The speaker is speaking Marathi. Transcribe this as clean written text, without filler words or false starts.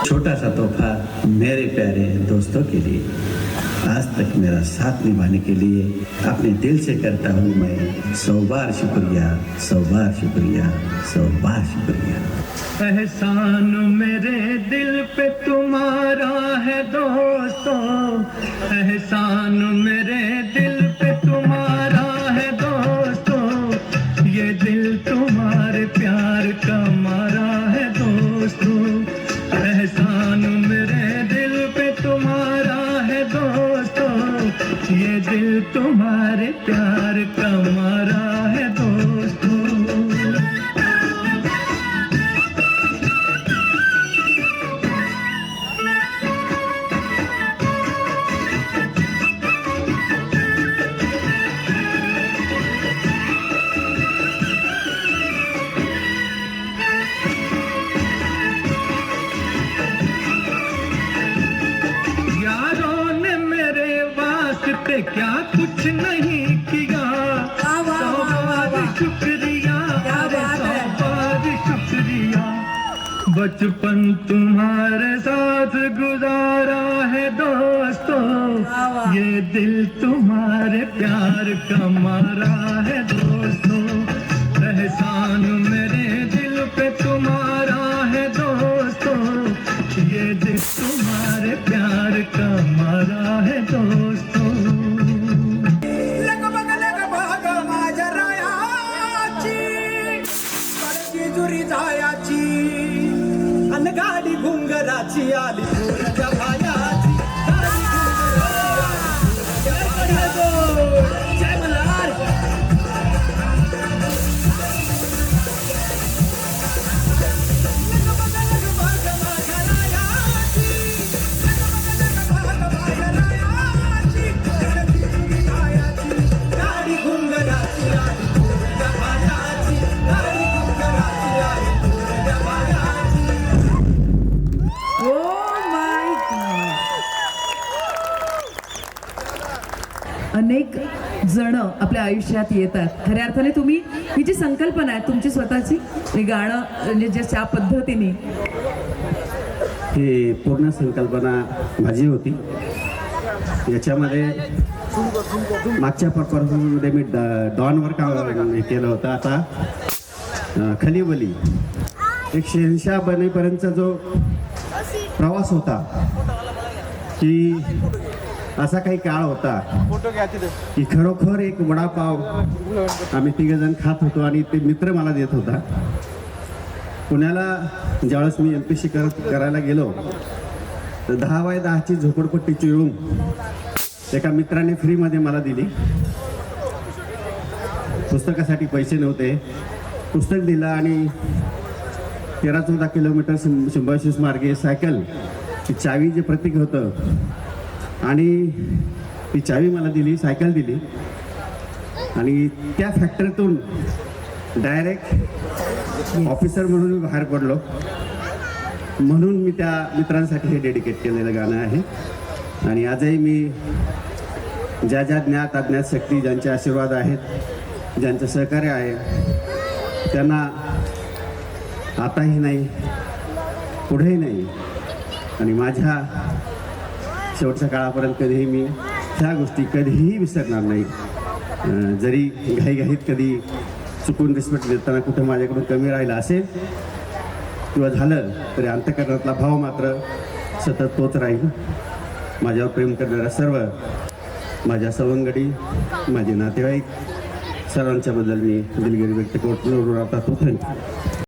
छोटा सा तोहफा मेरे प्यारे दोस्तों के लिए, आज तक मेरा साथ निभाने के लिए अपने दिल से करता हूँ मैं 100 बार शुक्रिया, 100 बार शुक्रिया, 100 बार शुक्रिया। एहसान मेरे दिल पे तुम्हारा है दोस्तों, एहसान मेरे दिल पे तुम्हारा है दोस्तों, ये दिल तुम्हारे प्यार का मारा है दोस्तों, एहसान मेरे दिल पे तुम्हारा है दोस्तों, ये दिल तुम्हारे प्यार का मारा है दोस्तों। क्या कुछ नहीं किया, शुक्रिया, शुक्रिया, बचपन तुम्हारे साथ गुजारा है दोस्तों, ये दिल तुम्हारे प्यार का मारा है दोस्तों, एहसान मेरे दिल पे तुम्हारा है दोस्तों, ये दिल तुम्हारे प्यार का मारा है दोस्तों। जुरी जायाची अन गाडी घुंगराची आली पोराच्या भायाची, जय मल्हार। गाडी घुंगराची आली पोराच्या भायाची, गाडी घुंगराची आली पोराच्या भायाची। अनेक जण आपल्या आयुष्यात येतात, खऱ्या अर्थाने तुम्ही ही जी संकल्पना आहे तुमची स्वतःची, हे गाणं म्हणजे ज्या पद्धतीने, ही पूर्ण संकल्पना माझी होती। याच्यामध्ये मागच्या परफॉर्मन्समध्ये मी डॉनवर काम केलं होतं। आता खलीवली एक शहनशाह बनेपर्यंतचा जो प्रवास होता, की असा काही काळ होता की खरोखर एक वडापाव आम्ही तिघजण खात होतो आणि ते मित्र मला देत होता। पुण्याला ज्यावेळेस मी MPSC करायला गेलो तर 10x10ची झोपडपट्टीची रूम एका मित्राने फ्रीमध्ये मला दिली। पुस्तकासाठी पैसे नव्हते, पुस्तक दिलं आणि 13-14 किलोमीटर सिंबायोसिस मार्गे सायकल, ती चावी जे प्रतीक होतं आणि ती चावी मला दिली, सायकल दिली आणि त्या फॅक्टरीतून डायरेक्ट ऑफिसर म्हणून मी बाहेर पडलो। म्हणून मी त्या मित्रांसाठी हे डेडिकेट केलेलं गाणं आहे। आणि आजही मी ज्या ज्ञात अज्ञात शक्ती ज्यांचे आशीर्वाद आहेत, ज्यांचं सहकार्य आहे, त्यांना आताही नाही, पुढेही नाही आणि माझ्या शेवटच्या काळापर्यंत कधीही मी ह्या गोष्टी कधीही विसरणार नाही। जरी घाईघाईत कधी चुकून रिस्पेक्ट देताना कुठं माझ्याकडून कमी राहिलं असेल किंवा झालं तरी अंतःकरणातला भाव मात्र सतत तोच राहील। माझ्यावर प्रेम करणाऱ्या सर्व माझ्या सवंगडी, माझे नातेवाईक सर्वांच्याबद्दल मी दिलगिरी व्यक्त करतो। थँक्यू।